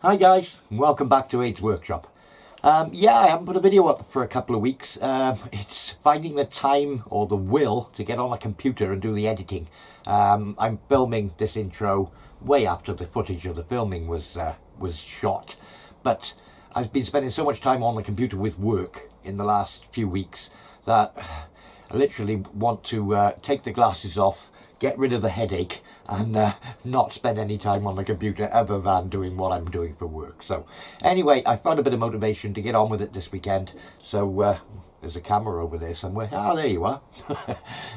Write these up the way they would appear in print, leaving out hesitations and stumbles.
Hi guys, welcome back to Aid's Workshop. Yeah, I haven't put a video up for a couple of weeks. It's finding the time or the will to get on a computer and do the editing. I'm filming this intro way after the footage of the filming was shot, but I've been spending so much time on the computer with work in the last few weeks that I literally want to take the glasses off, get rid of the headache, and not spend any time on the computer other than doing what I'm doing for work. So anyway, I found a bit of motivation to get on with it this weekend. So there's a camera over there somewhere. Ah, there you are.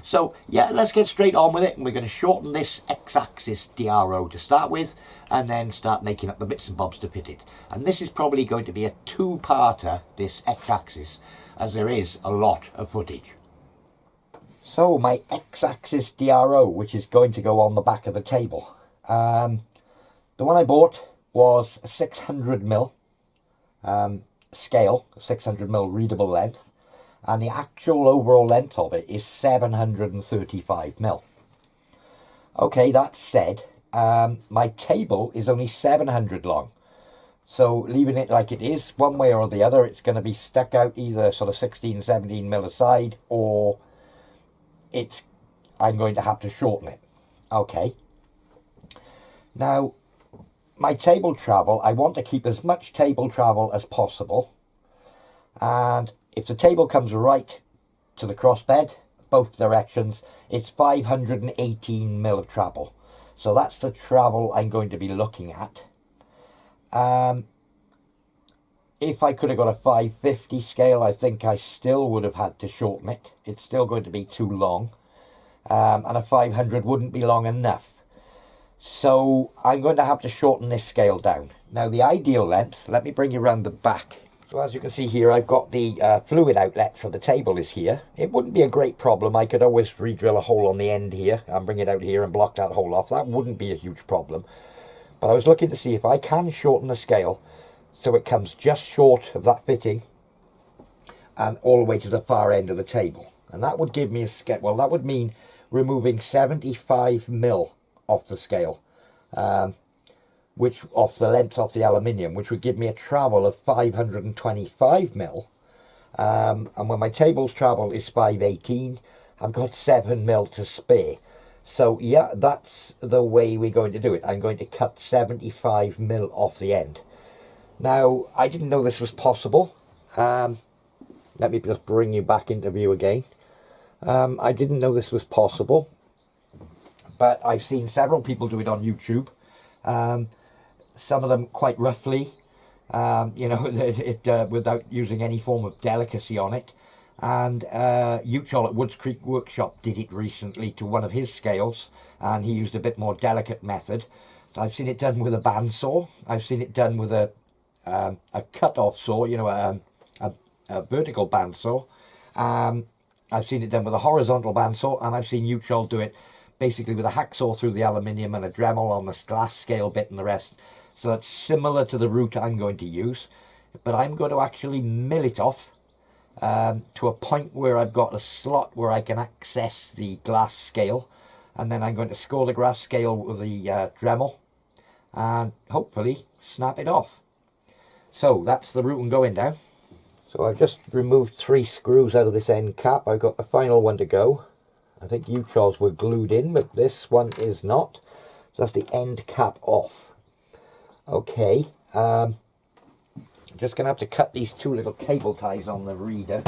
So yeah, let's get straight on with it, and we're going to shorten this X-axis DRO to start with, and then start making up the bits and bobs to fit it. And this is probably going to be a two-parter, this X-axis, as there is a lot of footage. So my X-axis DRO, which is going to go on the back of the table. The one I bought was 600mm scale, 600mm readable length, and the actual overall length of it is 735mm. Okay, that said, my table is only 700 long. So leaving it like it is, one way or the other, it's going to be stuck out either sort of 16, 17mm aside, or I'm going to have to shorten it. Okay. Now, my table travel, I want to keep as much table travel as possible. And if the table comes right to the crossbed, both directions, it's 518mm of travel. So that's the travel I'm going to be looking at. If I could have got a 550 scale, I think I still would have had to shorten it. It's still going to be too long. And a 500 wouldn't be long enough. So I'm going to have to shorten this scale down. Now the ideal length, let me bring you around the back. So as you can see here, I've got the fluid outlet for the table is here. It wouldn't be a great problem. I could always re-drill a hole on the end here and bring it out here and block that hole off. That wouldn't be a huge problem. But I was looking to see if I can shorten the scale so it comes just short of that fitting and all the way to the far end of the table. And that would give me a scale, well, that would mean removing 75mm off the scale, which off the length of the aluminium, which would give me a travel of 525mm. And when my table's travel is 518, I've got 7mm to spare. So yeah, that's the way we're going to do it. I'm going to cut 75mm off the end. Now, I didn't know this was possible. Let me just bring you back into view again. I didn't know this was possible, but I've seen several people do it on YouTube. Some of them quite roughly, you know, without using any form of delicacy on it. And Uchol at Woods Creek Workshop did it recently to one of his scales, and he used a bit more delicate method. I've seen it done with a bandsaw. I've seen it done with a cut-off saw, you know, a vertical bandsaw. I've seen it done with a horizontal bandsaw, and I've seen Uchol do it basically with a hacksaw through the aluminium and a Dremel on the glass scale bit and the rest. So it's similar to the route I'm going to use, but I'm going to actually mill it off to a point where I've got a slot where I can access the glass scale, and then I'm going to score the glass scale with the Dremel and hopefully snap it off. So that's the route I'm going down. So I've just removed 3 screws out of this end cap. I've got the final one to go. I think Uchol's were glued in, but this one is not. So that's the end cap off. Okay, I'm just going to have to cut these 2 little cable ties on the reader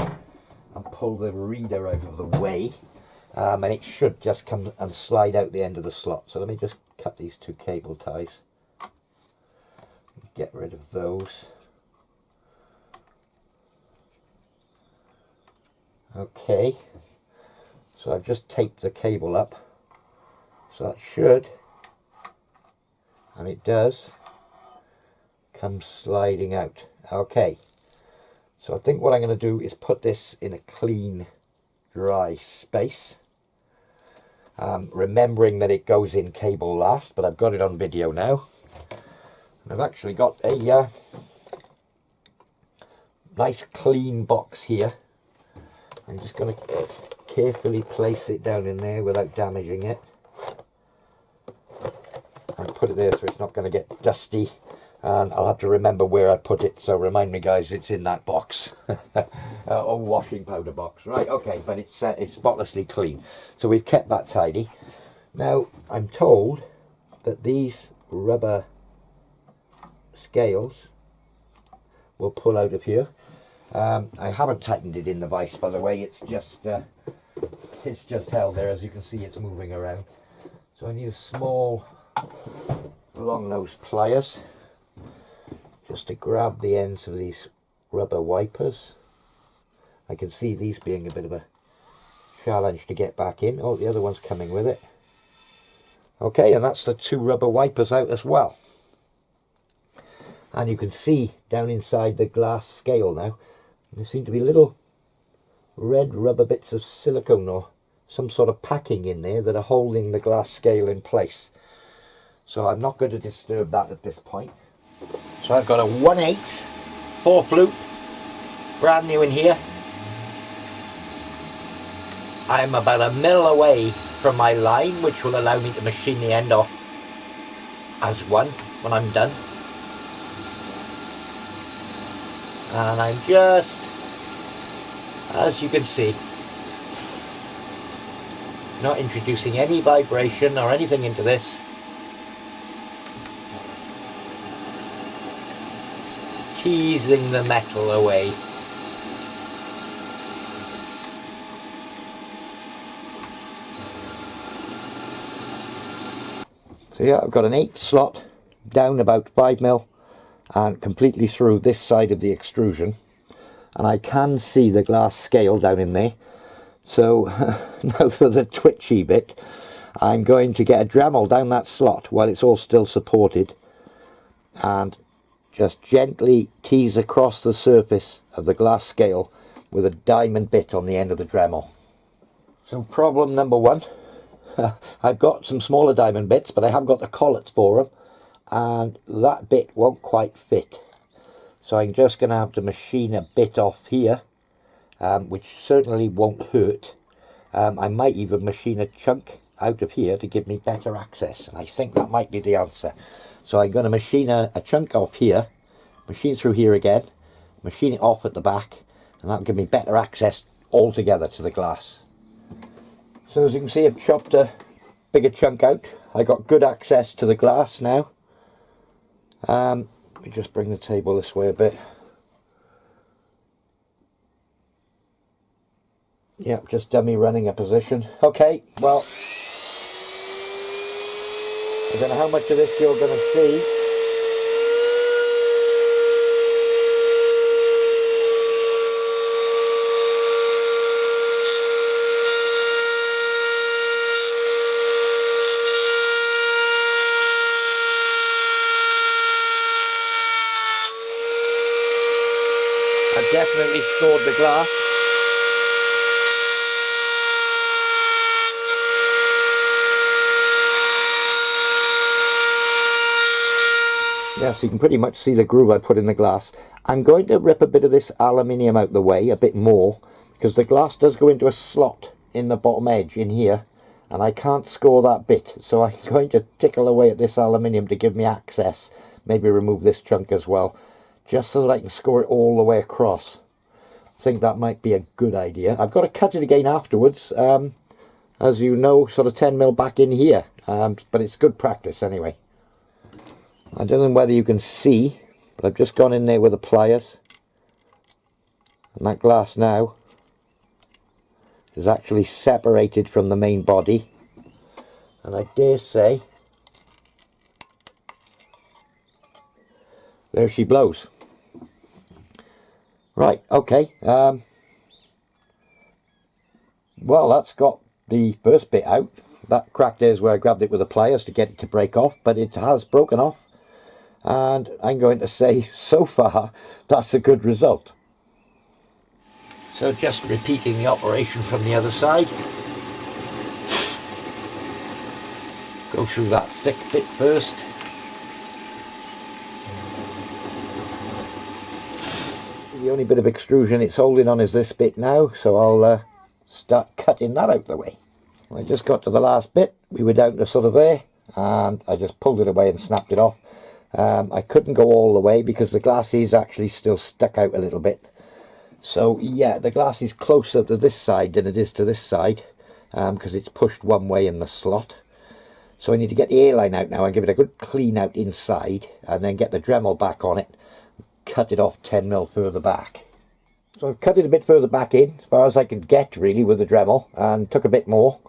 and pull the reader out of the way. And it should just come and slide out the end of the slot. So let me just cut these 2 cable ties. Get rid of those. Okay, so I've just taped the cable up, so that should, and it does, come sliding out. Okay, so I think what I'm going to do is put this in a clean, dry space, remembering that it goes in cable last, but I've got it on video now. And I've actually got a nice clean box here. I'm just going to carefully place it down in there without damaging it. And put it there so it's not going to get dusty And I'll have to remember where I put it, so remind me guys, it's in that box. Or washing powder box. Right, okay, but it's spotlessly clean. So we've kept that tidy. Now, I'm told that these rubber scales will pull out of here. I haven't tightened it in the vise, by the way. It's just held there. As you can see, it's moving around. So I need a small long nose pliers just to grab the ends of these rubber wipers. I can see these being a bit of a challenge to get back in. Oh, the other one's coming with it. Okay, and that's the 2 rubber wipers out as well. And you can see down inside the glass scale now, there seem to be little red rubber bits of silicone or some sort of packing in there that are holding the glass scale in place. So I'm not going to disturb that at this point. So I've got a 1/8 4 flute, brand new in here. I'm about 1 mil away from my line, which will allow me to machine the end off as one when I'm done. And I'm just, as you can see, not introducing any vibration or anything into this. Teasing the metal away. So yeah, I've got an 8th slot down about 5 mil and completely through this side of the extrusion, and I can see the glass scale down in there. So now for the twitchy bit, I'm going to get a Dremel down that slot while it's all still supported and just gently tease across the surface of the glass scale with a diamond bit on the end of the Dremel. So problem number 1, I've got some smaller diamond bits, but I haven't got the collets for them, and that bit won't quite fit. So I'm just going to have to machine a bit off here, which certainly won't hurt. I might even machine a chunk out of here to give me better access, and I think that might be the answer. So I'm going to machine a chunk off here, machine through here again, machine it off at the back, and that'll give me better access altogether to the glass. So as you can see, I've chopped a bigger chunk out. I got good access to the glass now. Let me just bring the table this way a bit. Yep, just dummy running a position. Okay, well, I don't know how much of this you're going to see. I've definitely scored the glass. Yes, you can pretty much see the groove I put in the glass. I'm going to rip a bit of this aluminium out the way, a bit more, because the glass does go into a slot in the bottom edge in here, and I can't score that bit. So I'm going to tickle away at this aluminium to give me access. Maybe remove this chunk as well, just so that I can score it all the way across. I think that might be a good idea. I've got to cut it again afterwards, as you know, sort of 10 mil back in here, but it's good practice anyway. I don't know whether you can see, but I've just gone in there with the pliers, and that glass now is actually separated from the main body, and I dare say there she blows. Right, okay, well, that's got the first bit out. That crack there is where I grabbed it with the pliers to get it to break off, but it has broken off. And I'm going to say, so far, that's a good result. So just repeating the operation from the other side. Go through that thick bit first. The only bit of extrusion it's holding on is this bit now, so I'll start cutting that out the way. When I just got to the last bit, we were down to sort of there, and I just pulled it away and snapped it off. I couldn't go all the way because the glass is actually still stuck out a little bit. So yeah, the glass is closer to this side than it is to this side, because it's pushed one way in the slot. So I need to get the airline out now and give it a good clean out inside, and then get the Dremel back on it, cut it off 10mm further back. So I've cut it a bit further back in, as far as I could get really with the Dremel, and took a bit more.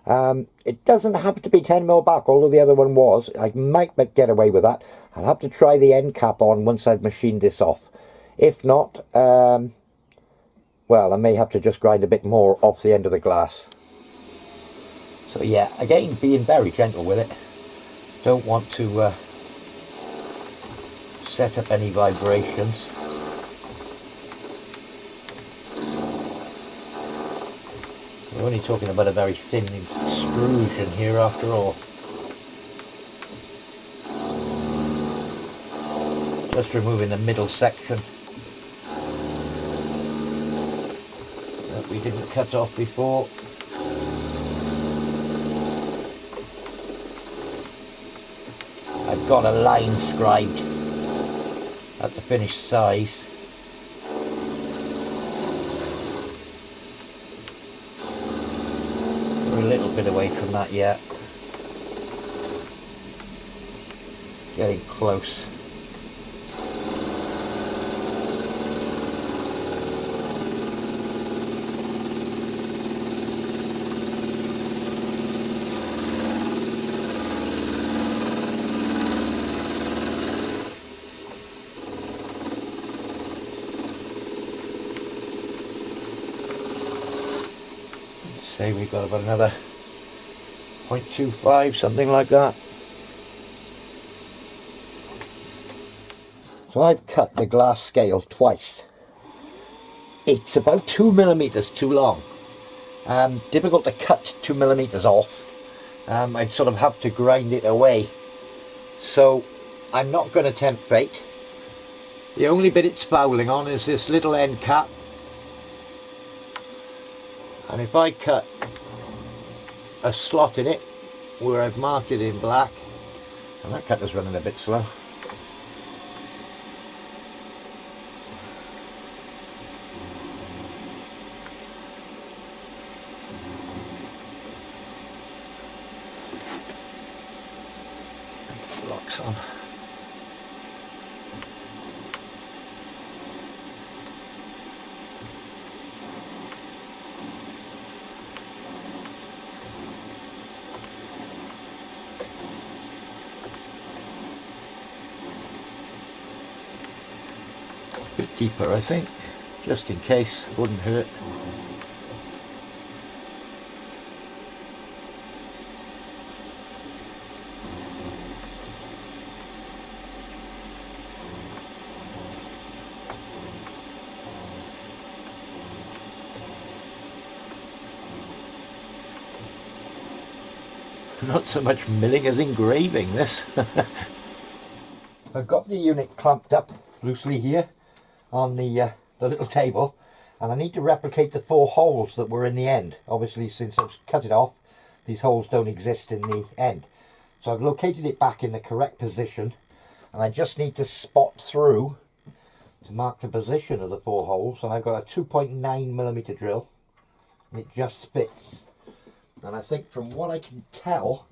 It doesn't have to be 10mm back, although the other one was. I might get away with that. I'll have to try the end cap on once I've machined this off. If not, well, I may have to just grind a bit more off the end of the glass. So yeah, again, being very gentle with it. Don't want to set up any vibrations. We're only talking about a very thin extrusion here after all. Just removing the middle section that we didn't cut off before. I've got a line scribed at the finished size. We're a little bit away from that yet. Getting close. Say we've got about another 0.25, something like that. So I've cut the glass scale twice. It's about 2mm too long. Difficult to cut 2mm off. I'd sort of have to grind it away. So I'm not going to tempt fate. The only bit it's fouling on is this little end cap. And if I cut a slot in it where I've marked it in black, and that cutter's running a bit slow. Locks on. Bit deeper, I think, just in case, wouldn't hurt. Not so much milling as engraving this. I've got the unit clamped up loosely here on the little table, and I need to replicate the 4 holes that were in the end. Obviously, since I've cut it off, these holes don't exist in the end. So I've located it back in the correct position, and I just need to spot through to mark the position of the 4 holes. And I've got a 2.9mm drill, and it just fits. And I think from what I can tell,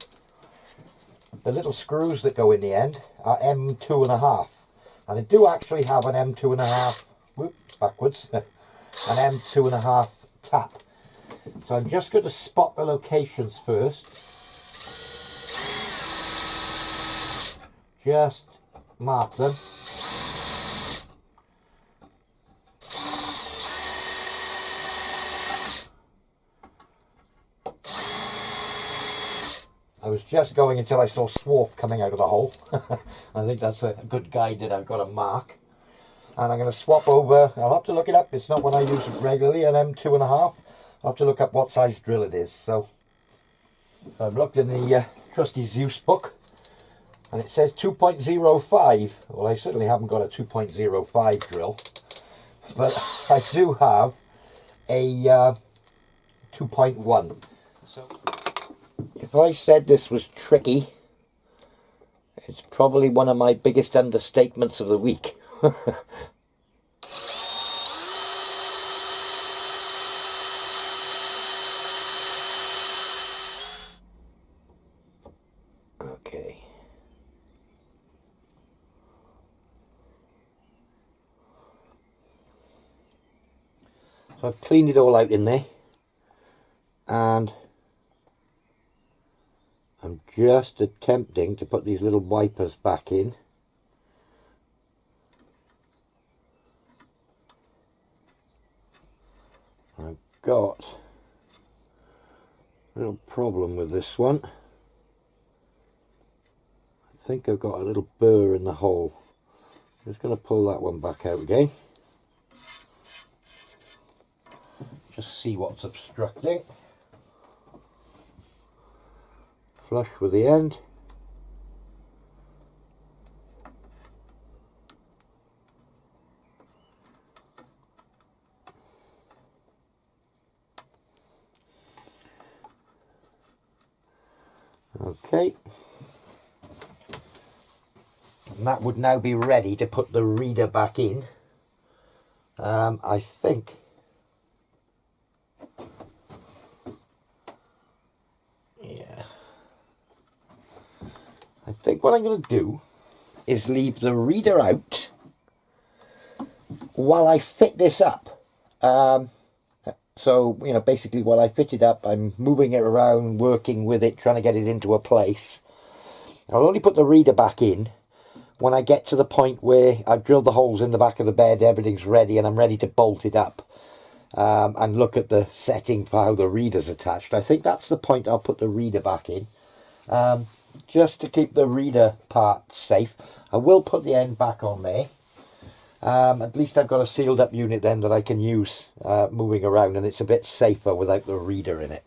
the little screws that go in the end are M2.5. And I do actually have an M2.5, whoops, backwards, an M2.5 tap. So I'm just going to spot the locations first. Just mark them. I was just going until I saw swarf coming out of the hole. I think that's a good guide that I've got to mark. And I'm going to swap over. I'll have to look it up. It's not one I use regularly, an M2.5. I'll have to look up what size drill it is. So I've looked in the trusty Zeus book, and it says 2.05. Well, I certainly haven't got a 2.05 drill, but I do have a 2.1. So if I said this was tricky, It's probably one of my biggest understatements of the week. Okay. So I've cleaned it all out in there, and I'm just attempting to put these little wipers back in. I've got a little problem with this one. I think I've got a little burr in the hole. I'm just going to pull that one back out again. Just see what's obstructing. Flush with the end. Okay. And that would now be ready to put the reader back in. I think what I'm going to do is leave the reader out while I fit this up. So, you know, basically while I fit it up, I'm moving it around, working with it, trying to get it into a place. I'll only put the reader back in when I get to the point where I've drilled the holes in the back of the bed, everything's ready, and I'm ready to bolt it up. And look at the setting for how the reader's attached. I think that's the point I'll put the reader back in. Just to keep the reader part safe. I will put the end back on there. At least I've got a sealed up unit then that I can use moving around, and it's a bit safer without the reader in it.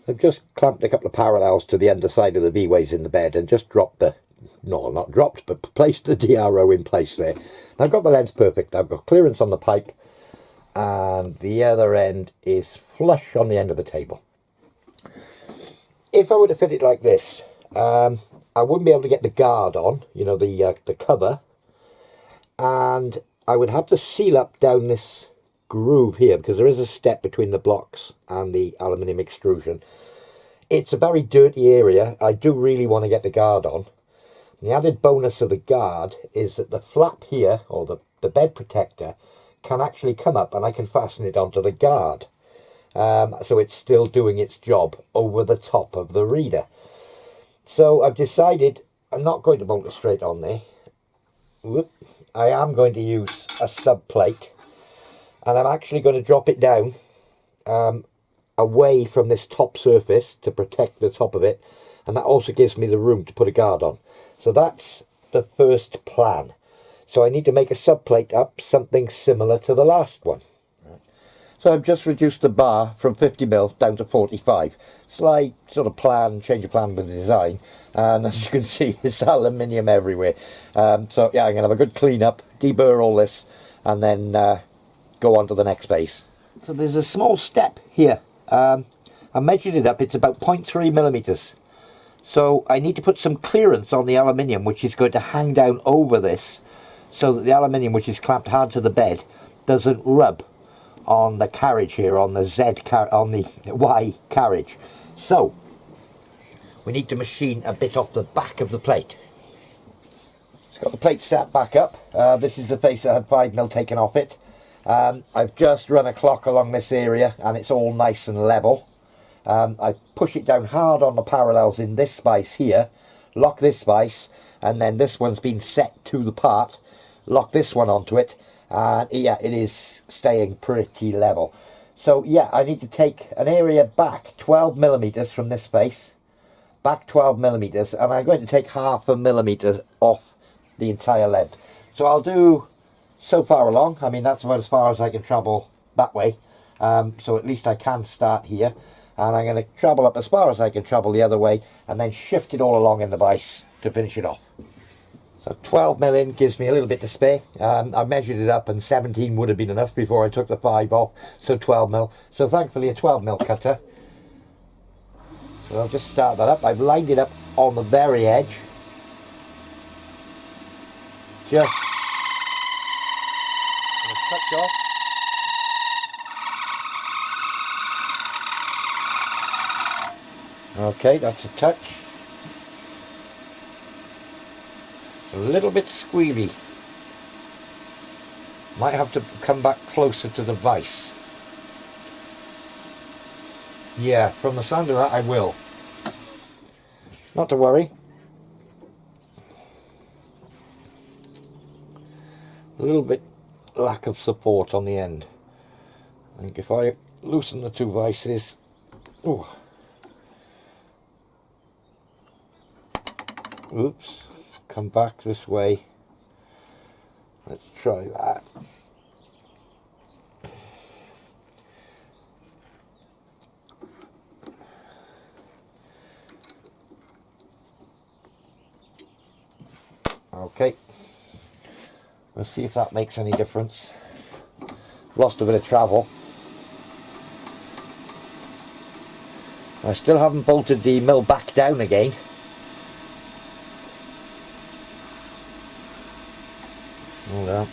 I've just clamped a couple of parallels to the underside of the V-ways in the bed and just dropped the, no, not dropped, but placed the DRO in place there. And I've got the length perfect. I've got clearance on the pipe, and the other end is flush on the end of the table. If I were to fit it like this, I wouldn't be able to get the guard on, you know, the cover, and I would have to seal up down this groove here because there is a step between the blocks and the aluminium extrusion. It's a very dirty area. I do really want to get the guard on. And the added bonus of the guard is that the flap here, or the bed protector, can actually come up and I can fasten it onto the guard. So it's still doing its job over the top of the reader. So I've decided I'm not going to bolt it straight on there. Whoop. I am going to use a sub plate, and I'm actually going to drop it down away from this top surface to protect the top of it, and that also gives me the room to put a guard on. So that's the first plan. So I need to make a sub plate up, something similar to the last one. So I've just reduced the bar from 50mm down to 45. Slight sort of plan, change of plan with the design. And as you can see, it's aluminium everywhere. So yeah, I'm going to have a good clean up, deburr all this, and then go on to the next phase. So there's a small step here. I measured it up, it's about 0.3mm. So I need to put some clearance on the aluminium, which is going to hang down over this, so that the aluminium, which is clamped hard to the bed, doesn't rub on the carriage here, on the Y carriage. So we need to machine a bit off the back of the plate. It's got the plate set back up. This is the face that had 5mm taken off it. I've just run a clock along this area and it's all nice and level. I push it down hard on the parallels in this space here, lock this space, and then this one's been set to the part, lock this one onto it, and yeah, it is staying pretty level. So yeah, I need to take an area back 12mm from this face, back 12mm, and I'm going to take 0.5 millimeter off the entire length. So I'll do so far along. I mean, that's about as far as I can travel that way. So at least I can start here, and I'm going to travel up as far as I can travel the other way, and then shift it all along in the vise to finish it off. So 12mm in gives me a little bit to spare. I measured it up and 17 would have been enough before I took the 5 off, so 12mm. So thankfully a 12mm cutter. So I'll just start that up. I've lined it up on the very edge. just a touch off. Okay, that's a touch. A little bit squealy. Might have to come back closer to the vise. Yeah, from the sound of that I will. Not to worry. A little bit lack of support on the end. I think if I loosen the two vices, ooh. Oops, come back this way. Let's try that. Okay, let's see if that makes any difference. Lost a bit of travel. I still haven't bolted the mill back down again. Hold on.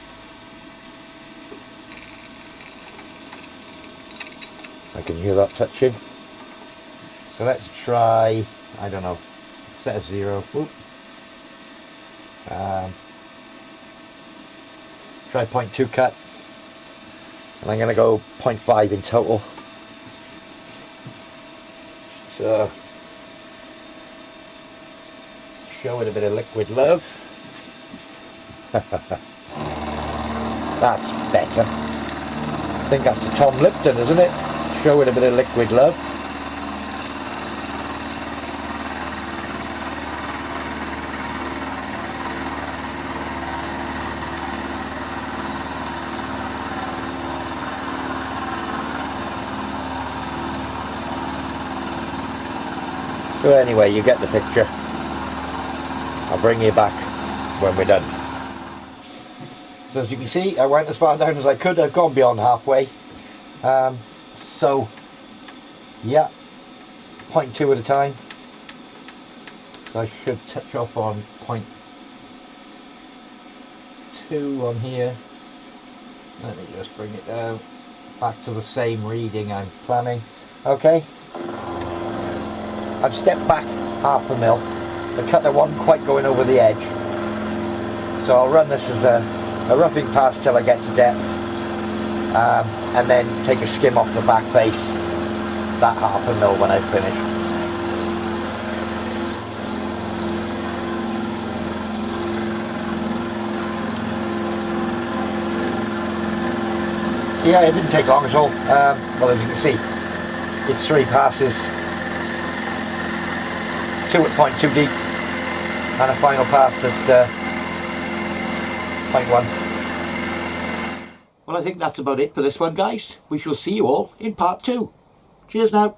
I can hear that touching. So let's try, I don't know, set of 0. Oop. Try 0.2 cut, and I'm going to go 0.5 in total. So show it a bit of liquid love. That's better. I think that's the Tom Lipton, isn't it? Show it a bit of liquid love. So anyway, you get the picture. I'll bring you back when we're done. So as you can see, I went as far down as I could. I've gone beyond halfway. So yeah, 0.2 at a time. So I should touch off on 0.2 on here. Let me just bring it down back to the same reading I'm planning. Okay. I've stepped back half a mil. The cutter wasn't quite going over the edge, so I'll run this as a roughing pass till I get to depth, and then take a skim off the back face, that half a mil when I've finished. Yeah, it didn't take long at all. Well, as you can see, it's 3 passes. 2 at 0.2 deep and a final pass at 0.1. Well, I think that's about it for this one, guys. We shall see you all in part 2. Cheers now.